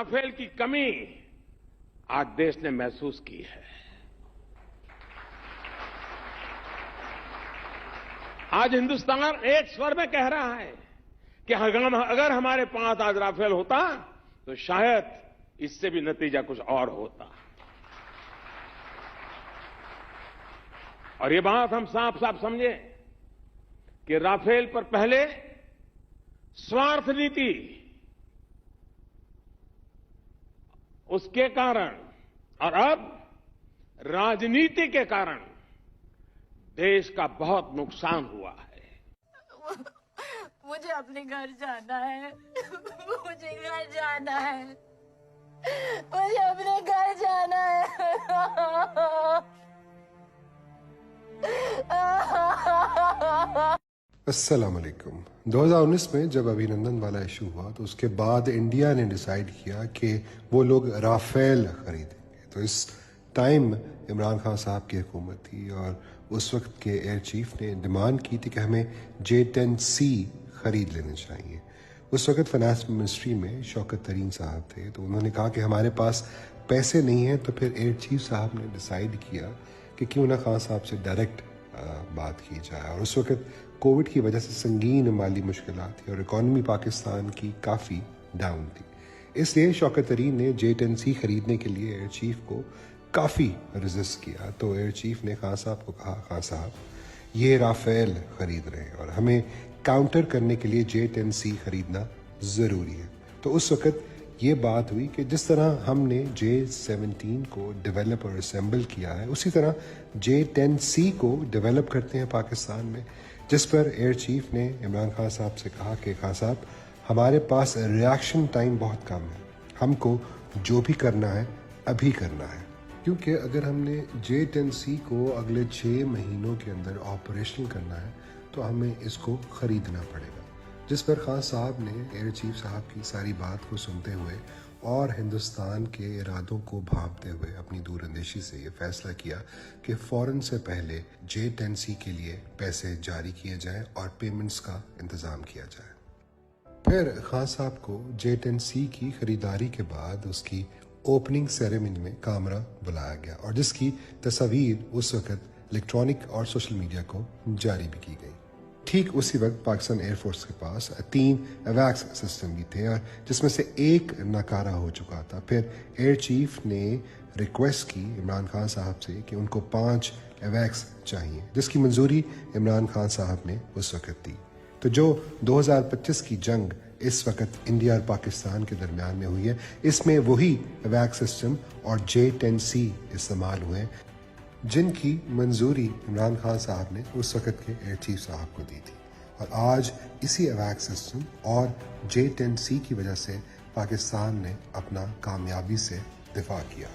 Rafale की कमी आज देश ने महसूस की है। आज हिंदुस्तान एक स्वर में कह रहा है कि अगर हमारे पास आज राफेल होता तो शायद इससे भी नतीजा कुछ और होता। और ये बात हम साफ साफ समझे कि राफेल पर पहले स्वार्थ नीति, उसके कारण और अब राजनीति के कारण देश का बहुत नुकसान हुआ है। मुझे अपने घर जाना है, मुझे घर जाना है, मुझे अपने घर जाना है। अस्सलाम वालेकुम। 2019 में जब अभिनंदन वाला इशू हुआ तो उसके बाद इंडिया ने डिसाइड किया कि वो लोग राफेल खरीदेंगे। तो इस टाइम इमरान खान साहब की हुकूमत थी और उस वक्त के एयर चीफ ने डिमांड की थी कि हमें J-10C खरीद लेने चाहिए। उस वक्त फाइनेंस मिनिस्ट्री में शौकत तरीन साहब थे, तो उन्होंने कहा कि हमारे पास पैसे नहीं हैं। तो फिर एयर चीफ साहब ने डिसाइड किया कि क्यों ना खान साहब से डायरेक्ट बात की जाए। और उस वक्त कोविड की वजह से संगीन माली मुश्किलात थी और इकॉनमी पाकिस्तान की काफ़ी डाउन थी। इसलिए शौकत तरीन ने J-10C खरीदने के लिए एयर चीफ को काफ़ी रेजिस्ट किया। तो एयर चीफ ने खान साहब को कहा, खान साहब ये राफेल खरीद रहे हैं और हमें काउंटर करने के लिए J-10C खरीदना ज़रूरी है। तो उस वक्त ये बात हुई कि जिस तरह हमने J-17 को डेवलप और असेंबल किया है, उसी तरह J-10C को डेवलप करते हैं पाकिस्तान में। जिस पर एयर चीफ ने इमरान खान साहब से कहा कि खान साहब हमारे पास रिएक्शन टाइम बहुत कम है, हमको जो भी करना है अभी करना है, क्योंकि अगर हमने J-10C को अगले 6 महीनों के अंदर ऑपरेशनल करना है तो हमें इसको खरीदना पड़ेगा। जिस पर खान साहब ने एयर चीफ साहब की सारी बात को सुनते हुए और हिंदुस्तान के इरादों को भांपते हुए अपनी दूरअंदेशी से ये फैसला किया कि फ़ौरन से पहले J-10C के लिए पैसे जारी किए जाएं और पेमेंट्स का इंतज़ाम किया जाए। फिर खान साहब को J-10C की खरीदारी के बाद उसकी ओपनिंग सेरेमनी में कामरा बुलाया गया और जिसकी तस्वीर उस वक्त इलेक्ट्रॉनिक और सोशल मीडिया को जारी भी की गई। ठीक उसी वक्त पाकिस्तान एयरफोर्स के पास 3 एवैक्स सिस्टम भी थे और जिसमें से एक नाकारा हो चुका था। फिर एयर चीफ ने रिक्वेस्ट की इमरान खान साहब से कि उनको 5 एवैक्स चाहिए, जिसकी मंजूरी इमरान खान साहब ने उस वक्त दी। तो जो 2025 की जंग इस वक्त इंडिया और पाकिस्तान के दरमियान में हुई है, इसमें वही एवैक्स सिस्टम और J-10C इस्तेमाल हुए जिनकी मंजूरी इमरान खान साहब ने उस वक्त के एयर चीफ साहब को दी थी। और आज इसी एवैक्स सिस्टम और J-10C की वजह से पाकिस्तान ने अपना कामयाबी से दिफा किया है।